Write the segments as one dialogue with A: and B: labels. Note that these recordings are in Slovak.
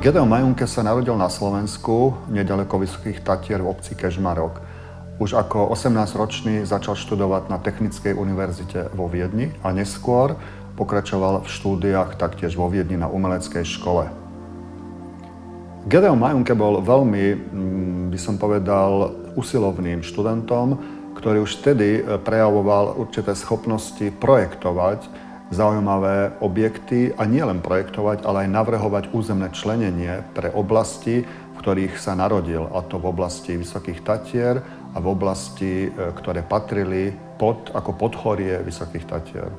A: Gedeon Majunke sa narodil na Slovensku, neďaleko Vysokých Tatier v obci Kežmarok. Už ako 18-ročný začal študovať na Technickej univerzite vo Viedni a neskôr pokračoval v štúdiách taktiež vo Viedni na umeleckej škole. Gedeon Majunke bol veľmi, by som povedal, usilovným študentom, ktorý už vtedy prejavoval určité schopnosti projektovať zaujímavé objekty a nielen projektovať, ale aj navrhovať územné členenie pre oblasti, v ktorých sa narodil, a to v oblasti Vysokých Tatier a v oblasti, ktoré patrili ako podhorie Vysokých Tatier.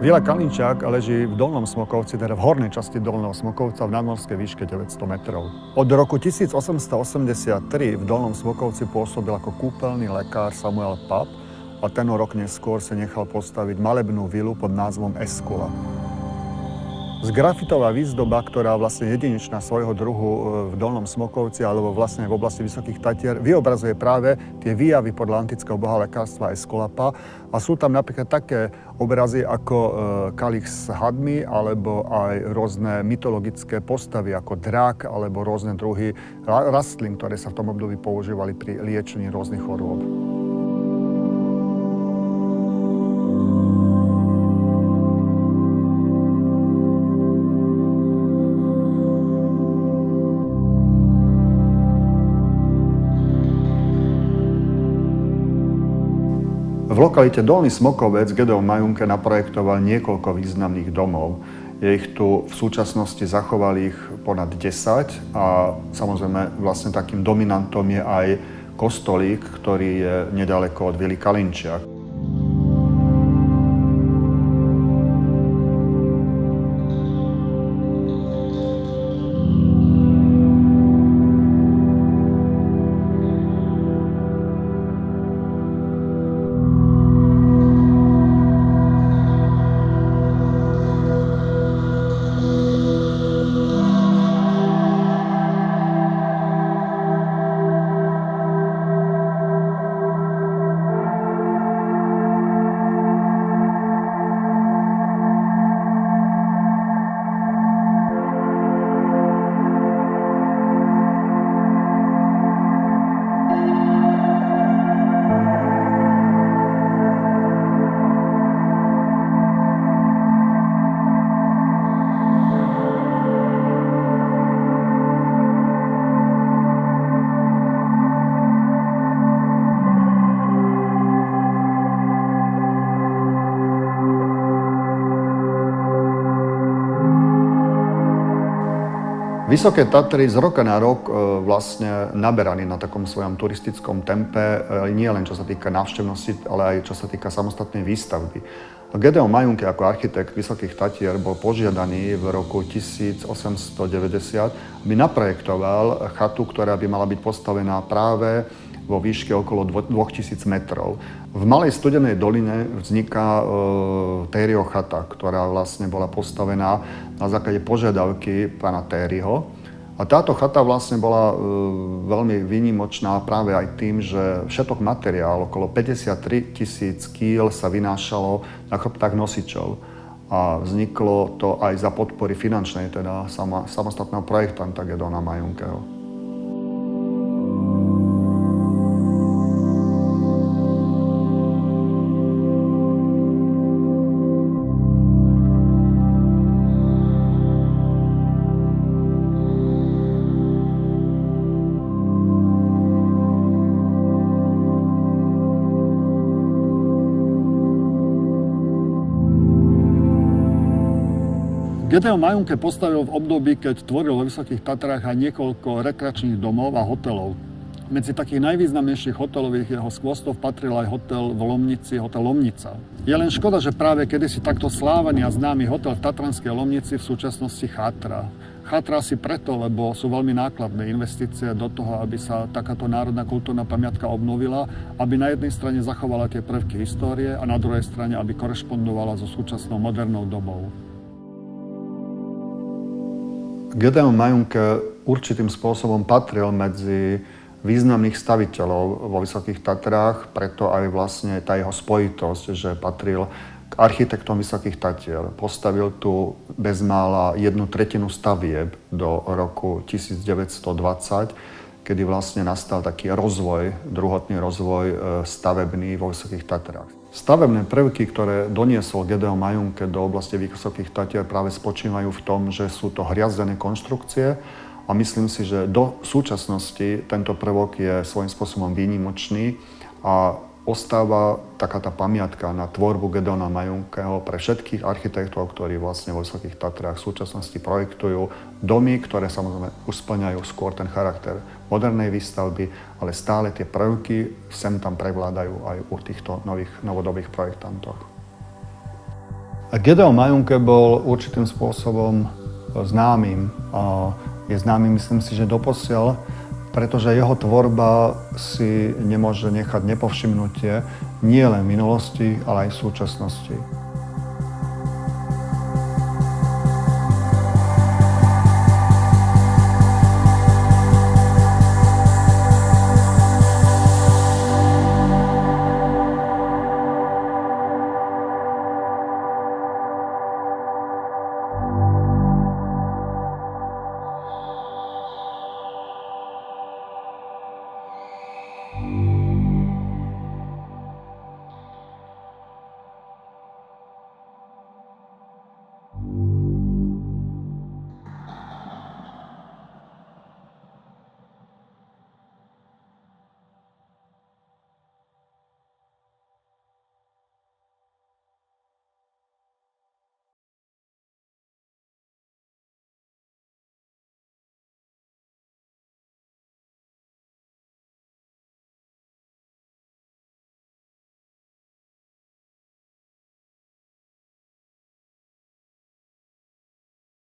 A: Vila Kalinčák leží v Dolnom Smokovci, teda v hornej časti Dolného Smokovca v nadmorskej výške 900 metrov. Od roku 1883 v Dolnom Smokovci pôsobil ako kúpeľný lekár Samuel Pap, a ten rok neskôr sa nechal postaviť malebnú vilu pod názvom Eskula. Grafitová výzdoba, ktorá vlastne jedinečná svojho druhu v Dolnom Smokovci alebo vlastne v oblasti Vysokých Tatier, vyobrazuje práve tie výjavy podľa antického boha lekárstva Eskulapa. A sú tam napríklad také obrazy ako kalich s hadmi alebo aj rôzne mytologické postavy ako drak alebo rôzne druhy rastlín, ktoré sa v tom období používali pri liečení rôznych chorôb. V lokalite Dolný Smokovec Gedeon Majunke naprojektoval niekoľko významných domov. Je ich tu v súčasnosti zachovalých ponad 10 a samozrejme vlastne takým dominantom je aj kostolík, ktorý je nedaleko od vily Kalinčiak. Vysoké Tatry z roka na rok vlastne naberali na takom svojom turistickom tempe, nie len čo sa týka návštevnosti, ale aj čo sa týka samostatnej výstavby. Gedeon Majunke ako architekt Vysokých Tatier bol požiadaný v roku 1890, aby naprojektoval chatu, ktorá by mala byť postavená práve vo výške okolo 2000 metrov. V Malej Studenej doline vzniká Tériho chata, ktorá vlastne bola postavená na základe požiadavky pána Tériho. A táto chata vlastne bola veľmi výnimočná práve aj tým, že všetok materiál, okolo 53 000 kýl, sa vynášalo na chrbtách nosičov. A vzniklo to aj za podpory finančnej, teda samostatného projektanta Gedeona Majunkeho. Gedeon Majunke postavil v období, keď tvoril vo Vysokých Tatrách aj niekoľko rekreačných domov a hotelov. Medzi takých najvýznamnejších hotelových jeho skvostov patril aj hotel v Lomnici, hotel Lomnica. Je len škoda, že práve kedysi takto slávený a známy hotel v Tatranskej Lomnici v súčasnosti chátra. Chátra si preto, lebo sú veľmi nákladné investície do toho, aby sa takáto národná kultúrna pamiatka obnovila, aby na jednej strane zachovala tie prvky histórie a na druhej strane, aby korešpondovala so súčasnou modernou dobou. Gedeon Majunke určitým spôsobom patril medzi významných staviteľov vo Vysokých Tatrách, preto aj vlastne tá jeho spojitosť, že patril k architektom Vysokých Tatier. Postavil tu bezmála 1/3 stavieb do roku 1920, kedy vlastne nastal taký rozvoj, druhotný rozvoj stavebný vo Vysokých Tatrách. Stavebné prvky, ktoré doniesol Gedeon Majunke do oblasti Vysokých Tatier, práve spočívajú v tom, že sú to hriazdené konštrukcie a myslím si, že do súčasnosti tento prvok je svojím spôsobom výnimočný a ostáva taká tá pamiatka na tvorbu Gedeona Majunkeho pre všetkých architektov, ktorí vlastne vo Vysokých Tatrách v súčasnosti projektujú domy, ktoré samozrejme už spĺňajú skôr ten charakter modernej výstavby, ale stále tie prvky sem tam prevládajú aj u týchto nových novodobých projektantov. Gedeon Majunke bol určitým spôsobom známym. Je známy, myslím si, že doposiaľ, pretože jeho tvorba si nemôže nechať nepovšimnutie nie len v minulosti, ale aj v súčasnosti.